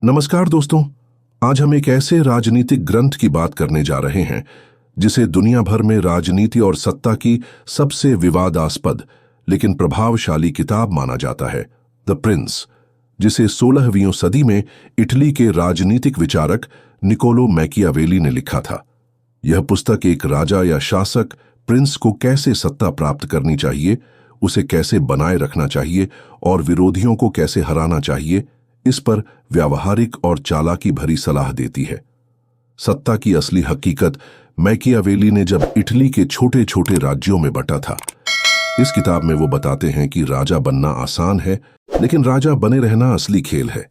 नमस्कार दोस्तों। आज हम एक ऐसे राजनीतिक ग्रंथ की बात करने जा रहे हैं जिसे दुनिया भर में राजनीति और सत्ता की सबसे विवादास्पद लेकिन प्रभावशाली किताब माना जाता है, द प्रिंस, जिसे 16वीं सदी में इटली के राजनीतिक विचारक निकोलो मैकियावेली ने लिखा था। यह पुस्तक एक राजा या शासक प्रिंस को कैसे सत्ता प्राप्त करनी चाहिए, उसे कैसे बनाए रखना चाहिए और विरोधियों को कैसे हराना चाहिए, इस पर व्यावहारिक और चालाकी भरी सलाह देती है। सत्ता की असली हकीकत मैकियावेली ने जब इटली के छोटे छोटे राज्यों में बंटा था। इस किताब में वो बताते हैं कि राजा बनना आसान है, लेकिन राजा बने रहना असली खेल है।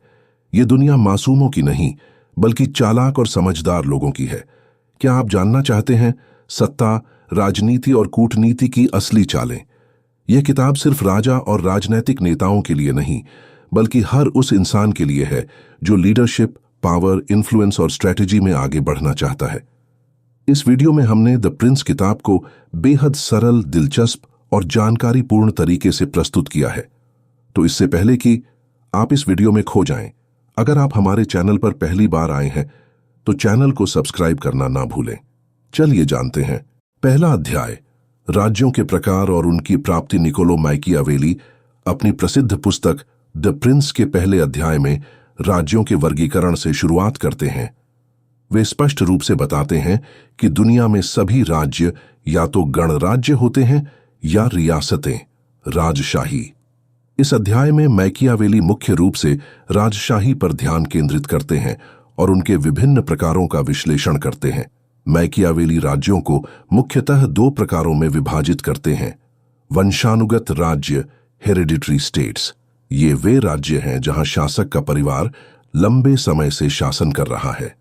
ये दुनिया मासूमों की नहीं, बल्कि चालाक और समझदार लोगों की है। क्या आप जानना चाहते हैं सत्ता, राजनीति और कूटनीति की असली चालें? यह किताब सिर्फ राजा और राजनैतिक नेताओं के लिए नहीं, बल्कि हर उस इंसान के लिए है जो लीडरशिप, पावर, इन्फ्लुएंस और स्ट्रेटजी में आगे बढ़ना चाहता है। इस वीडियो में हमने द प्रिंस किताब को बेहद सरल, दिलचस्प और जानकारीपूर्ण तरीके से प्रस्तुत किया है। तो इससे पहले कि आप इस वीडियो में खो जाएं, अगर आप हमारे चैनल पर पहली बार आए हैं तो चैनल को सब्सक्राइब करना ना भूलें। चलिए जानते हैं। पहला अध्याय, राज्यों के प्रकार और उनकी प्राप्ति। निकोलो मैकियावेली अपनी प्रसिद्ध पुस्तक द प्रिंस के पहले अध्याय में राज्यों के वर्गीकरण से शुरुआत करते हैं। वे स्पष्ट रूप से बताते हैं कि दुनिया में सभी राज्य या तो गणराज्य होते हैं या रियासतें, राजशाही। इस अध्याय में मैकियावेली मुख्य रूप से राजशाही पर ध्यान केंद्रित करते हैं और उनके विभिन्न प्रकारों का विश्लेषण करते हैं। मैकियावेली राज्यों को मुख्यतः दो प्रकारों में विभाजित करते हैं। वंशानुगत राज्य, हेरिडिटरी स्टेट्स। ये वे राज्य हैं जहां शासक का परिवार लंबे समय से शासन कर रहा है।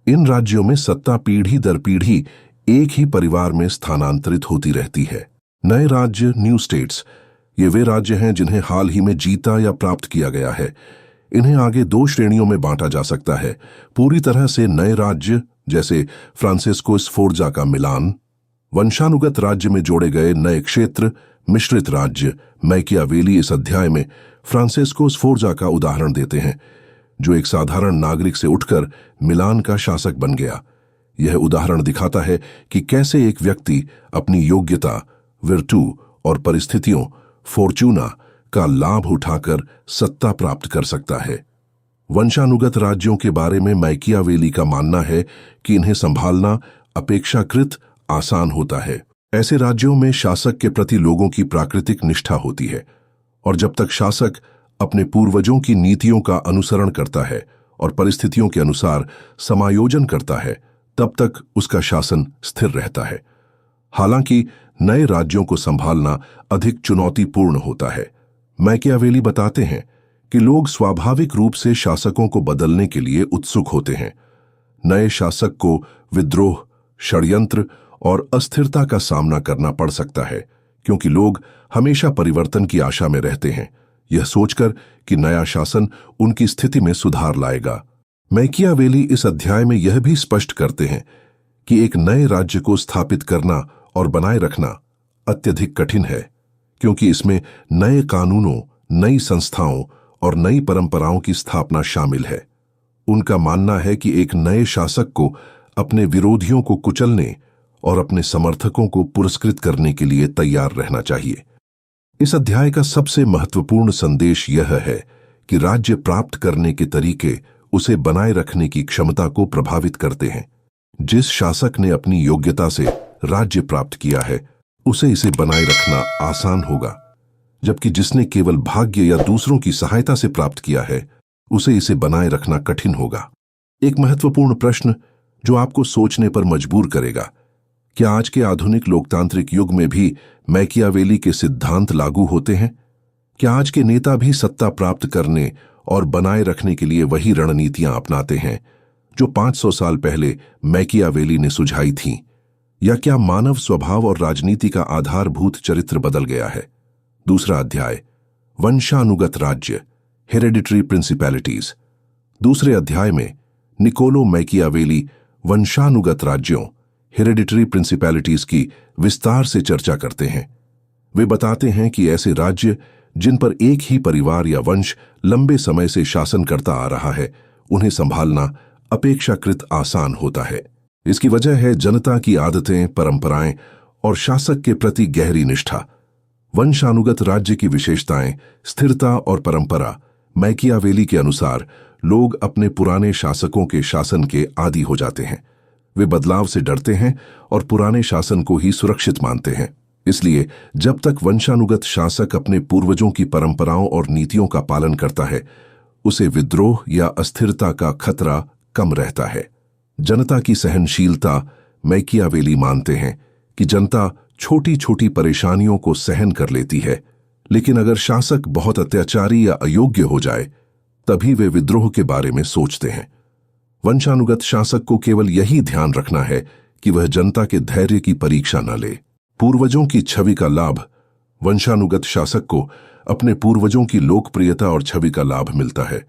इन राज्यों में सत्ता पीढ़ी दर पीढ़ी एक ही परिवार में स्थानांतरित होती रहती है। नए राज्य, न्यू स्टेट्स, ये वे राज्य हैं जिन्हें हाल ही में जीता या प्राप्त किया गया है। इन्हें आगे दो श्रेणियों में बांटा जा सकता है। पूरी तरह से नए राज्य, जैसे फ्रांसिस्को स्फोर्जा का मिलान। वंशानुगत राज्य में जोड़े गए नए क्षेत्र, मिश्रित राज्य। मैकियावेली इस अध्याय में फ्रांसिस्को स्फोर्जा का उदाहरण देते हैं, जो एक साधारण नागरिक से उठकर मिलान का शासक बन गया। यह उदाहरण दिखाता है कि कैसे एक व्यक्ति अपनी योग्यता, विर्तु और परिस्थितियों, फॉर्चूना, का लाभ उठाकर सत्ता प्राप्त कर सकता है। वंशानुगत राज्यों के बारे में मैकियावेली का मानना है कि इन्हें संभालना अपेक्षाकृत आसान होता है। ऐसे राज्यों में शासक के प्रति लोगों की प्राकृतिक निष्ठा होती है, और जब तक शासक अपने पूर्वजों की नीतियों का अनुसरण करता है और परिस्थितियों के अनुसार समायोजन करता है, तब तक उसका शासन स्थिर रहता है। हालांकि नए राज्यों को संभालना अधिक चुनौतीपूर्ण होता है। मैकियावेली बताते हैं कि लोग स्वाभाविक रूप से शासकों को बदलने के लिए उत्सुक होते हैं। नए शासक को विद्रोह, षड्यंत्र और अस्थिरता का सामना करना पड़ सकता है, क्योंकि लोग हमेशा परिवर्तन की आशा में रहते हैं, यह सोचकर कि नया शासन उनकी स्थिति में सुधार लाएगा। मैकियावेली इस अध्याय में यह भी स्पष्ट करते हैं कि एक नए राज्य को स्थापित करना और बनाए रखना अत्यधिक कठिन है, क्योंकि इसमें नए कानूनों, नई संस्थाओं और नई परंपराओं की स्थापना शामिल है। उनका मानना है कि एक नए शासक को अपने विरोधियों को कुचलने और अपने समर्थकों को पुरस्कृत करने के लिए तैयार रहना चाहिए। इस अध्याय का सबसे महत्वपूर्ण संदेश यह है कि राज्य प्राप्त करने के तरीके उसे बनाए रखने की क्षमता को प्रभावित करते हैं। जिस शासक ने अपनी योग्यता से राज्य प्राप्त किया है, उसे इसे बनाए रखना आसान होगा, जबकि जिसने केवल भाग्य या दूसरों की सहायता से प्राप्त किया है, उसे इसे बनाए रखना कठिन होगा। एक महत्वपूर्ण प्रश्न जो आपको सोचने पर मजबूर करेगा, क्या आज के आधुनिक लोकतांत्रिक युग में भी मैकियावेली के सिद्धांत लागू होते हैं? क्या आज के नेता भी सत्ता प्राप्त करने और बनाए रखने के लिए वही रणनीतियां अपनाते हैं जो 500 साल पहले मैकियावेली ने सुझाई थीं? या क्या मानव स्वभाव और राजनीति का आधारभूत चरित्र बदल गया है? दूसरा अध्याय, वंशानुगत राज्य, हेरिडिटरी प्रिंसिपैलिटीज। दूसरे अध्याय में निकोलो मैकियावेली वंशानुगत राज्यों, हेरिडिटरी प्रिंसिपैलिटीज की विस्तार से चर्चा करते हैं। वे बताते हैं कि ऐसे राज्य जिन पर एक ही परिवार या वंश लंबे समय से शासन करता आ रहा है, उन्हें संभालना अपेक्षाकृत आसान होता है। इसकी वजह है जनता की आदतें, परंपराएं और शासक के प्रति गहरी निष्ठा। वंशानुगत राज्य की विशेषताएं, स्थिरता और परंपरा। मैकियावेली के अनुसार लोग अपने पुराने शासकों के शासन के आदी हो जाते हैं। वे बदलाव से डरते हैं और पुराने शासन को ही सुरक्षित मानते हैं। इसलिए जब तक वंशानुगत शासक अपने पूर्वजों की परंपराओं और नीतियों का पालन करता है, उसे विद्रोह या अस्थिरता का खतरा कम रहता है। जनता की सहनशीलता। मैकियावेली मानते हैं कि जनता छोटी छोटी परेशानियों को सहन कर लेती है, लेकिन अगर शासक बहुत अत्याचारी या अयोग्य हो जाए, तभी वे विद्रोह के बारे में सोचते हैं। वंशानुगत शासक को केवल यही ध्यान रखना है कि वह जनता के धैर्य की परीक्षा न ले। पूर्वजों की छवि का लाभ। वंशानुगत शासक को अपने पूर्वजों की लोकप्रियता और छवि का लाभ मिलता है।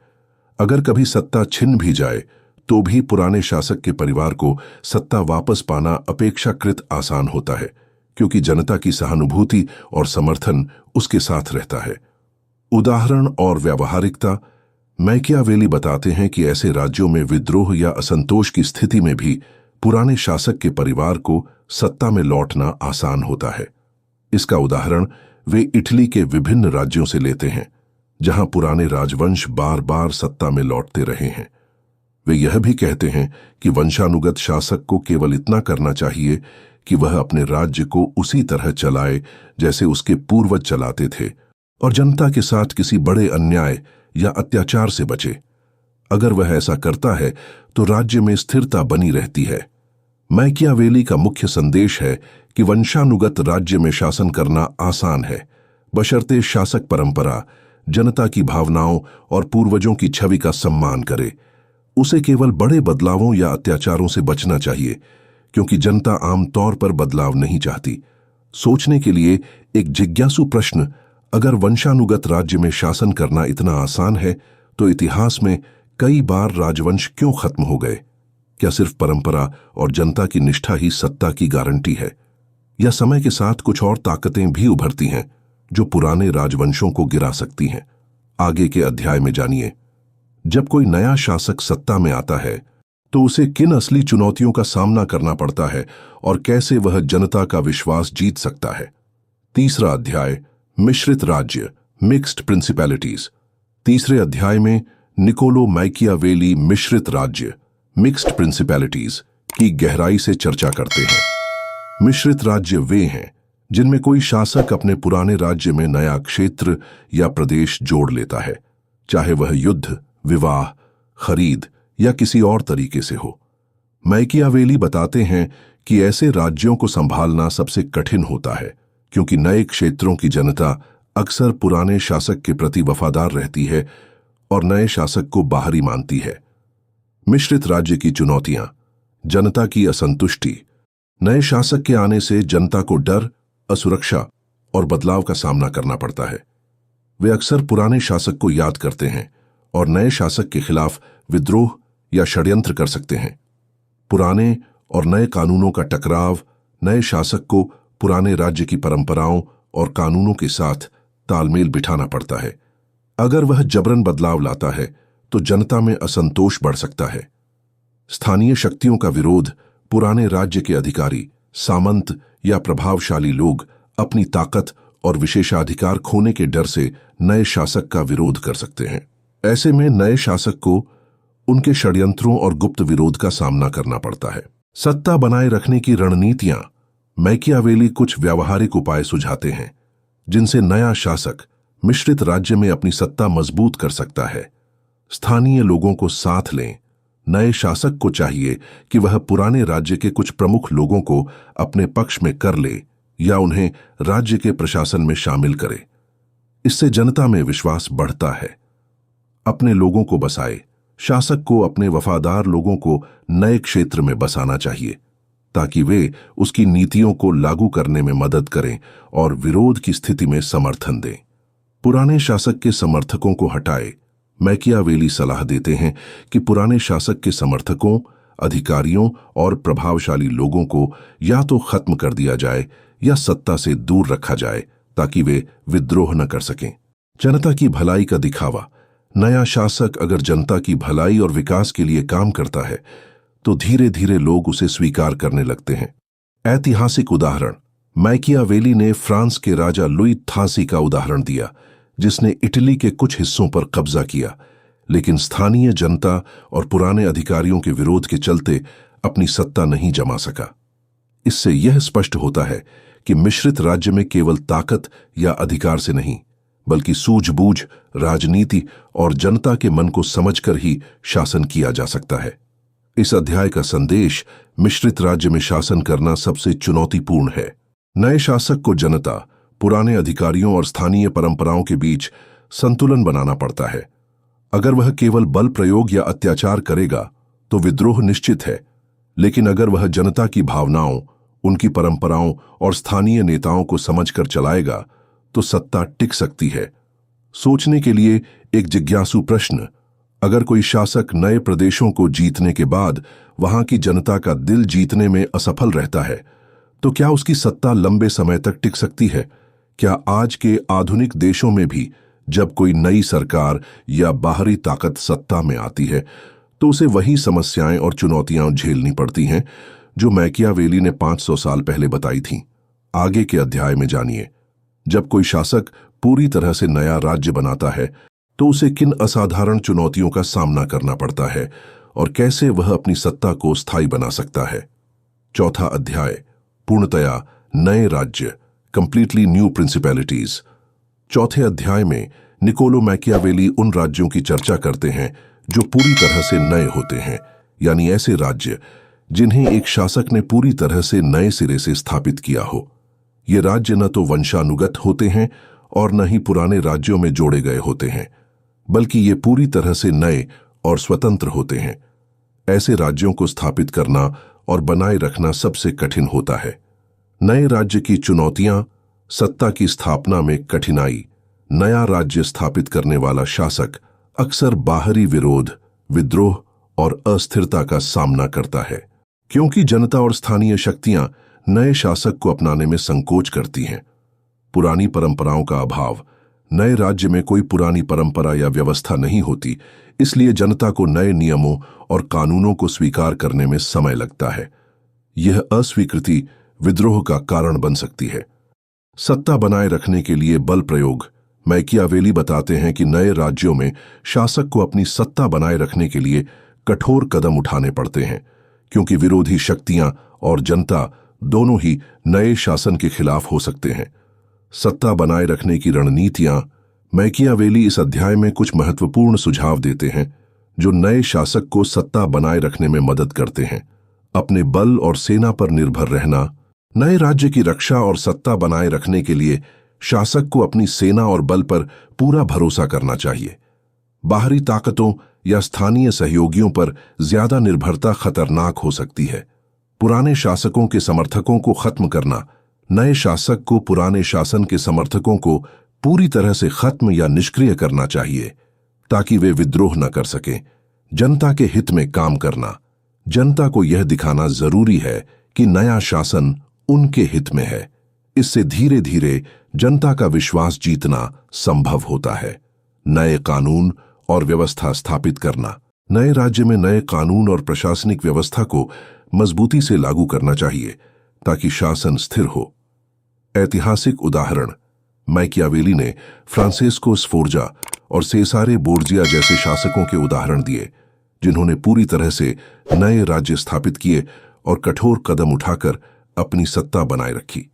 अगर कभी सत्ता छिन भी जाए, तो भी पुराने शासक के परिवार को सत्ता वापस पाना अपेक्षाकृत आसान होता है, क्योंकि जनता की सहानुभूति और समर्थन उसके साथ रहता है। उदाहरण और व्यावहारिकता। मैकियावेली बताते हैं कि ऐसे राज्यों में विद्रोह या असंतोष की स्थिति में भी पुराने शासक के परिवार को सत्ता में लौटना आसान होता है। इसका उदाहरण वे इटली के विभिन्न राज्यों से लेते हैं, जहां पुराने राजवंश बार बार सत्ता में लौटते रहे हैं। वे यह भी कहते हैं कि वंशानुगत शासक को केवल इतना करना चाहिए कि वह अपने राज्य को उसी तरह चलाए जैसे उसके पूर्वज चलाते थे, और जनता के साथ किसी बड़े अन्याय या अत्याचार से बचे। अगर वह ऐसा करता है तो राज्य में स्थिरता बनी रहती है। मैकियावेली का मुख्य संदेश है कि वंशानुगत राज्य में शासन करना आसान है, बशर्ते शासक परंपरा, जनता की भावनाओं और पूर्वजों की छवि का सम्मान करे। उसे केवल बड़े बदलावों या अत्याचारों से बचना चाहिए, क्योंकि जनता आमतौर पर बदलाव नहीं चाहती। सोचने के लिए एक जिज्ञासु प्रश्न: अगर वंशानुगत राज्य में शासन करना इतना आसान है, तो इतिहास में कई बार राजवंश क्यों खत्म हो गए? क्या सिर्फ परंपरा और जनता की निष्ठा ही सत्ता की गारंटी है, या समय के साथ कुछ और ताकतें भी उभरती हैं जो पुराने राजवंशों को गिरा सकती हैं? आगे के अध्याय में जानिए। जब कोई नया शासक सत्ता में आता है, तो उसे किन असली चुनौतियों का सामना करना पड़ता है और कैसे वह जनता का विश्वास जीत सकता है। तीसरा अध्याय, मिश्रित राज्य, मिक्स्ड प्रिंसिपैलिटीज। तीसरे अध्याय में निकोलो मैकियावेली मिश्रित राज्य, मिक्स्ड प्रिंसिपैलिटीज की गहराई से चर्चा करते हैं। मिश्रित राज्य वे हैं जिनमें कोई शासक अपने पुराने राज्य में नया क्षेत्र या प्रदेश जोड़ लेता है, चाहे वह युद्ध, विवाह, खरीद या किसी और तरीके से हो। मैकियावेली बताते हैं कि ऐसे राज्यों को संभालना सबसे कठिन होता है, क्योंकि नए क्षेत्रों की जनता अक्सर पुराने शासक के प्रति वफादार रहती है और नए शासक को बाहरी मानती है। मिश्रित राज्य की चुनौतियां। जनता की असंतुष्टि। नए शासक के आने से जनता को डर, असुरक्षा और बदलाव का सामना करना पड़ता है। वे अक्सर पुराने शासक को याद करते हैं और नए शासक के खिलाफ विद्रोह या षड्यंत्र कर सकते हैं। पुराने और नए कानूनों का टकराव। नए शासक को पुराने राज्य की परंपराओं और कानूनों के साथ तालमेल बिठाना पड़ता है। अगर वह जबरन बदलाव लाता है तो जनता में असंतोष बढ़ सकता है। स्थानीय शक्तियों का विरोध। पुराने राज्य के अधिकारी, सामंत या प्रभावशाली लोग अपनी ताकत और विशेषाधिकार खोने के डर से नए शासक का विरोध कर सकते हैं। ऐसे में नए शासक को उनके षड्यंत्रों और गुप्त विरोध का सामना करना पड़ता है। सत्ता बनाए रखने की रणनीतियां। मैकियावेली कुछ व्यावहारिक उपाय सुझाते हैं जिनसे नया शासक मिश्रित राज्य में अपनी सत्ता मजबूत कर सकता है। स्थानीय लोगों को साथ लें। नए शासक को चाहिए कि वह पुराने राज्य के कुछ प्रमुख लोगों को अपने पक्ष में कर ले या उन्हें राज्य के प्रशासन में शामिल करे। इससे जनता में विश्वास बढ़ता है। अपने लोगों को बसाए। शासक को अपने वफादार लोगों को नए क्षेत्र में बसाना चाहिए ताकि वे उसकी नीतियों को लागू करने में मदद करें और विरोध की स्थिति में समर्थन दें। पुराने शासक के समर्थकों को हटाए। मैकियावेली सलाह देते हैं कि पुराने शासक के समर्थकों, अधिकारियों और प्रभावशाली लोगों को या तो खत्म कर दिया जाए या सत्ता से दूर रखा जाए ताकि वे विद्रोह न कर सकें। जनता की भलाई का दिखावा। नया शासक अगर जनता की भलाई और विकास के लिए काम करता है तो धीरे धीरे लोग उसे स्वीकार करने लगते हैं। ऐतिहासिक उदाहरण, मैकियावेली ने फ्रांस के राजा लुई थासी का उदाहरण दिया, जिसने इटली के कुछ हिस्सों पर कब्जा किया, लेकिन स्थानीय जनता और पुराने अधिकारियों के विरोध के चलते अपनी सत्ता नहीं जमा सका। इससे यह स्पष्ट होता है कि मिश्रित राज्य में केवल ताकत या अधिकार से नहीं, बल्कि सूझबूझ, राजनीति और जनता के मन को समझकर ही शासन किया जा सकता है। इस अध्याय का संदेश मिश्रित राज्य में शासन करना सबसे चुनौतीपूर्ण है। नए शासक को जनता, पुराने अधिकारियों और स्थानीय परंपराओं के बीच संतुलन बनाना पड़ता है। अगर वह केवल बल प्रयोग या अत्याचार करेगा तो विद्रोह निश्चित है, लेकिन अगर वह जनता की भावनाओं, उनकी परंपराओं और स्थानीय नेताओं को समझकर चलाएगा तो सत्ता टिक सकती है। सोचने के लिए एक जिज्ञासु प्रश्न, अगर कोई शासक नए प्रदेशों को जीतने के बाद वहां की जनता का दिल जीतने में असफल रहता है, तो क्या उसकी सत्ता लंबे समय तक टिक सकती है? क्या आज के आधुनिक देशों में भी जब कोई नई सरकार या बाहरी ताकत सत्ता में आती है तो उसे वही समस्याएं और चुनौतियां झेलनी पड़ती हैं जो मैकियावेली ने 500 साल पहले बताई थीं? आगे के अध्याय में जानिए, जब कोई शासक पूरी तरह से नया राज्य बनाता है तो उसे किन असाधारण चुनौतियों का सामना करना पड़ता है और कैसे वह अपनी सत्ता को स्थायी बना सकता है। चौथा अध्याय, पूर्णतया नए राज्य, कंप्लीटली न्यू प्रिंसिपैलिटीज। चौथे अध्याय में निकोलो मैकियावेली उन राज्यों की चर्चा करते हैं जो पूरी तरह से नए होते हैं, यानी ऐसे राज्य जिन्हें एक शासक ने पूरी तरह से नए सिरे से स्थापित किया हो। ये राज्य न तो वंशानुगत होते हैं और न ही पुराने राज्यों में जोड़े गए होते हैं, बल्कि ये पूरी तरह से नए और स्वतंत्र होते हैं। ऐसे राज्यों को स्थापित करना और बनाए रखना सबसे कठिन होता है। नए राज्य की चुनौतियां, सत्ता की स्थापना में कठिनाई। नया राज्य स्थापित करने वाला शासक अक्सर बाहरी विरोध, विद्रोह और अस्थिरता का सामना करता है, क्योंकि जनता और स्थानीय शक्तियां नए शासक को अपनाने में संकोच करती हैं। पुरानी परंपराओं का अभाव, नए राज्य में कोई पुरानी परंपरा या व्यवस्था नहीं होती, इसलिए जनता को नए नियमों और कानूनों को स्वीकार करने में समय लगता है। यह अस्वीकृति विद्रोह का कारण बन सकती है। सत्ता बनाए रखने के लिए बल प्रयोग। मैकियावेली बताते हैं कि नए राज्यों में शासक को अपनी सत्ता बनाए रखने के लिए कठोर कदम उठाने पड़ते हैं, क्योंकि विरोधी शक्तियां और जनता दोनों ही नए शासन के खिलाफ हो सकते हैं। सत्ता बनाए रखने की रणनीतियां। मैकियावेली इस अध्याय में कुछ महत्वपूर्ण सुझाव देते हैं जो नए शासक को सत्ता बनाए रखने में मदद करते हैं। अपने बल और सेना पर निर्भर रहना। नए राज्य की रक्षा और सत्ता बनाए रखने के लिए शासक को अपनी सेना और बल पर पूरा भरोसा करना चाहिए। बाहरी ताकतों या स्थानीय सहयोगियों पर ज्यादा निर्भरता खतरनाक हो सकती है। पुराने शासकों के समर्थकों को खत्म करना। नए शासक को पुराने शासन के समर्थकों को पूरी तरह से खत्म या निष्क्रिय करना चाहिए ताकि वे विद्रोह न कर सकें। जनता के हित में काम करना। जनता को यह दिखाना जरूरी है कि नया शासन उनके हित में है। इससे धीरे धीरे जनता का विश्वास जीतना संभव होता है। नए कानून और व्यवस्था स्थापित करना। नए राज्य में नए कानून और प्रशासनिक व्यवस्था को मजबूती से लागू करना चाहिए ताकि शासन स्थिर हो। ऐतिहासिक उदाहरण, मैकियावेली ने फ्रांसेस्को स्फोर्जा और सेसारे बोर्जिया जैसे शासकों के उदाहरण दिए जिन्होंने पूरी तरह से नए राज्य स्थापित किए और कठोर कदम उठाकर अपनी सत्ता बनाए रखी।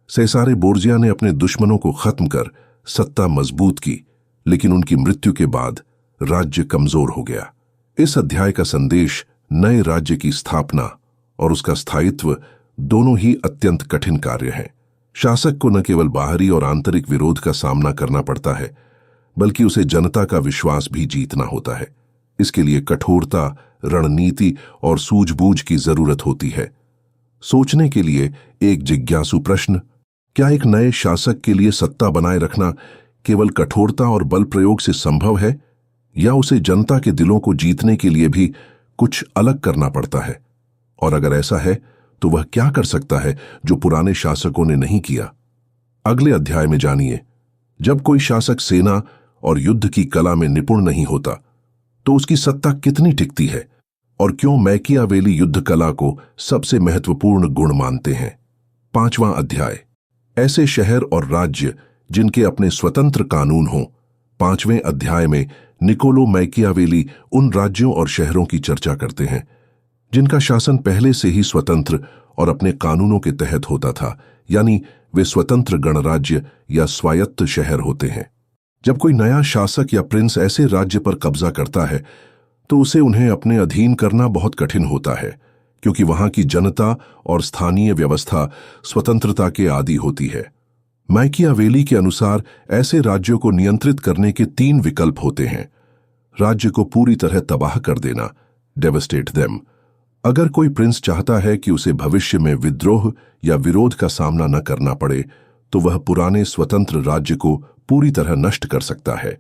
सेसारे बोर्जिया ने अपने दुश्मनों को खत्म कर सत्ता मजबूत की, लेकिन उनकी मृत्यु के बाद राज्य कमजोर हो गया। इस अध्याय का संदेश नए राज्य की स्थापना और उसका स्थायित्व दोनों ही अत्यंत कठिन कार्य हैं। शासक को न केवल बाहरी और आंतरिक विरोध का सामना करना पड़ता है, बल्कि उसे जनता का विश्वास भी जीतना होता है। इसके लिए कठोरता, रणनीति और सूझबूझ की जरूरत होती है। सोचने के लिए एक जिज्ञासु प्रश्न, क्या एक नए शासक के लिए सत्ता बनाए रखना केवल कठोरता और बल प्रयोग से संभव है, या उसे जनता के दिलों को जीतने के लिए भी कुछ अलग करना पड़ता है? और अगर ऐसा है तो वह क्या कर सकता है जो पुराने शासकों ने नहीं किया? अगले अध्याय में जानिए, जब कोई शासक सेना और युद्ध की कला में निपुण नहीं होता, तो उसकी सत्ता कितनी टिकती है? और क्यों मैकियावेली युद्ध कला को सबसे महत्वपूर्ण गुण मानते हैं? 5वां अध्याय, ऐसे शहर और राज्य जिनके अपने स्वतंत्र कानून हों। 5वें अध्याय में निकोलो मैकियावेली उन राज्यों और शहरों की चर्चा करते हैं जिनका शासन पहले से ही स्वतंत्र और अपने कानूनों के तहत होता था, यानी वे स्वतंत्र गणराज्य या स्वायत्त शहर होते हैं। जब कोई नया शासक या प्रिंस ऐसे राज्य पर कब्जा करता है तो उसे उन्हें अपने अधीन करना बहुत कठिन होता है, क्योंकि वहां की जनता और स्थानीय व्यवस्था स्वतंत्रता के आदी होती है। मैकियावेली के अनुसार ऐसे राज्यों को नियंत्रित करने के 3 विकल्प होते हैं। राज्य को पूरी तरह तबाह कर देना, डेवस्टेट देम। अगर कोई प्रिंस चाहता है कि उसे भविष्य में विद्रोह या विरोध का सामना न करना पड़े, तो वह पुराने स्वतंत्र राज्य को पूरी तरह नष्ट कर सकता है।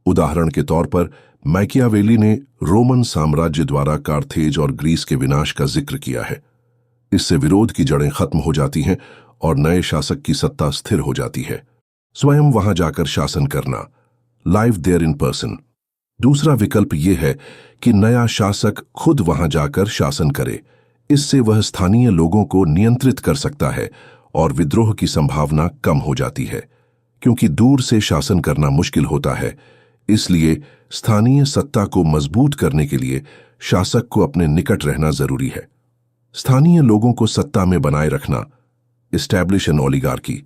उदाहरण के तौर पर मैकियावेली ने रोमन साम्राज्य द्वारा कार्थेज और ग्रीस के विनाश का जिक्र किया है। इससे विरोध की जड़ें खत्म हो जाती हैं और नए शासक की सत्ता स्थिर हो जाती है। स्वयं वहां जाकर शासन करना, लाइव देयर इन पर्सन। दूसरा विकल्प यह है कि नया शासक खुद वहां जाकर शासन करे। इससे वह स्थानीय लोगों को नियंत्रित कर सकता है और विद्रोह की संभावना कम हो जाती है। क्योंकि दूर से शासन करना मुश्किल होता है, इसलिए स्थानीय सत्ता को मजबूत करने के लिए शासक को अपने निकट रहना जरूरी है। स्थानीय लोगों को सत्ता में बनाए रखना, एस्टैब्लिश एन ओलिगार्की।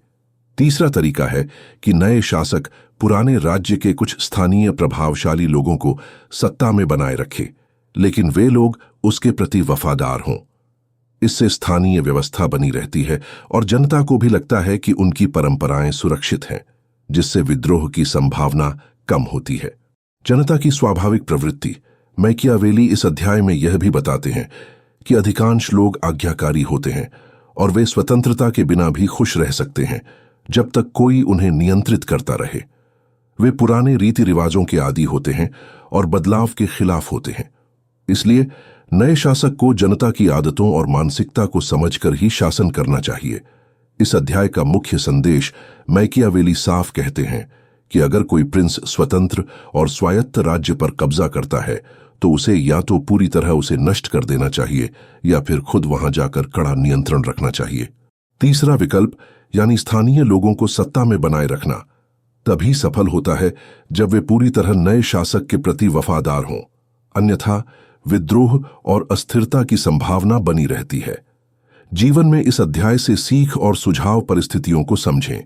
तीसरा तरीका है कि नए शासक पुराने राज्य के कुछ स्थानीय प्रभावशाली लोगों को सत्ता में बनाए रखे, लेकिन वे लोग उसके प्रति वफादार हों। इससे स्थानीय व्यवस्था बनी रहती है और जनता को भी लगता है कि उनकी परंपराएं सुरक्षित हैं, जिससे विद्रोह की संभावना कम होती है। जनता की स्वाभाविक प्रवृत्ति। मैकियावेली इस अध्याय में यह भी बताते हैं कि अधिकांश लोग आज्ञाकारी होते हैं और वे स्वतंत्रता के बिना भी खुश रह सकते हैं, जब तक कोई उन्हें नियंत्रित करता रहे। वे पुराने रीति रिवाजों के आदी होते हैं और बदलाव के खिलाफ होते हैं। इसलिए नए शासक को जनता की आदतों और मानसिकता को समझकर ही शासन करना चाहिए। इस अध्याय का मुख्य संदेश मैकियावेली साफ कहते हैं कि अगर कोई प्रिंस स्वतंत्र और स्वायत्त राज्य पर कब्जा करता है तो उसे या तो पूरी तरह उसे नष्ट कर देना चाहिए या फिर खुद वहां जाकर कड़ा नियंत्रण रखना चाहिए। तीसरा विकल्प यानी स्थानीय लोगों को सत्ता में बनाए रखना तभी सफल होता है जब वे पूरी तरह नए शासक के प्रति वफादार हों, अन्यथा विद्रोह और अस्थिरता की संभावना बनी रहती है। जीवन में इस अध्याय से सीख और सुझाव परिस्थितियों को समझें।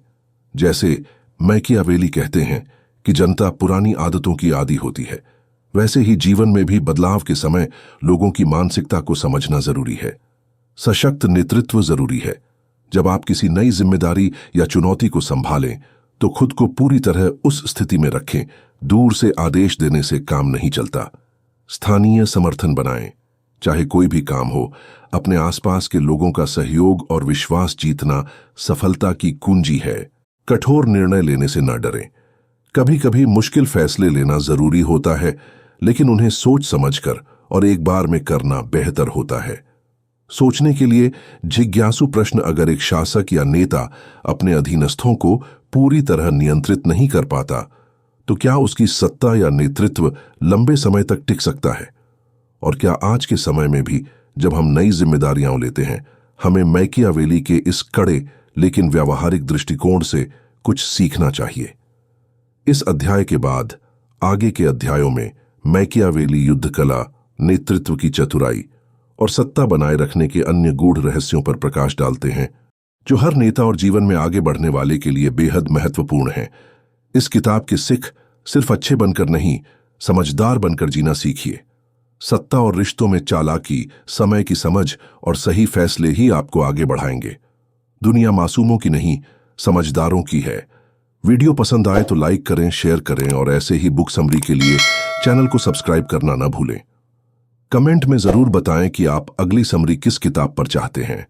जैसे मैकियावेली कहते हैं कि जनता पुरानी आदतों की आदी होती है, वैसे ही जीवन में भी बदलाव के समय लोगों की मानसिकता को समझना जरूरी है। सशक्त नेतृत्व जरूरी है। जब आप किसी नई जिम्मेदारी या चुनौती को संभालें तो खुद को पूरी तरह उस स्थिति में रखें। दूर से आदेश देने से काम नहीं चलता। स्थानीय समर्थन बनाएं। चाहे कोई भी काम हो, अपने आसपास के लोगों का सहयोग और विश्वास जीतना सफलता की कुंजी है। कठोर निर्णय लेने से न डरें। कभी कभी मुश्किल फैसले लेना जरूरी होता है, लेकिन उन्हें सोच समझकर और एक बार में करना बेहतर होता है। सोचने के लिए जिज्ञासु प्रश्न, अगर एक शासक या नेता अपने अधीनस्थों को पूरी तरह नियंत्रित नहीं कर पाता, तो क्या उसकी सत्ता या नेतृत्व लंबे समय तक टिक सकता है? और क्या आज के समय में भी जब हम नई जिम्मेदारियां लेते हैं, हमें मैकियावेली के इस कड़े लेकिन व्यावहारिक दृष्टिकोण से कुछ सीखना चाहिए? इस अध्याय के बाद आगे के अध्यायों में मैकियावेली युद्ध कला, नेतृत्व की चतुराई और सत्ता बनाए रखने के अन्य गूढ़ रहस्यों पर प्रकाश डालते हैं, जो हर नेता और जीवन में आगे बढ़ने वाले के लिए बेहद महत्वपूर्ण हैं। इस किताब के सिख सिर्फ अच्छे बनकर नहीं, समझदार बनकर जीना सीखिए। सत्ता और रिश्तों में चालाकी, समय की समझ और सही फैसले ही आपको आगे बढ़ाएंगे। दुनिया मासूमों की नहीं, समझदारों की है। वीडियो पसंद आए तो लाइक करें, शेयर करें और ऐसे ही बुक समरी के लिए चैनल को सब्सक्राइब करना न भूलें। कमेंट में जरूर बताएं कि आप अगली समरी किस किताब पर चाहते हैं।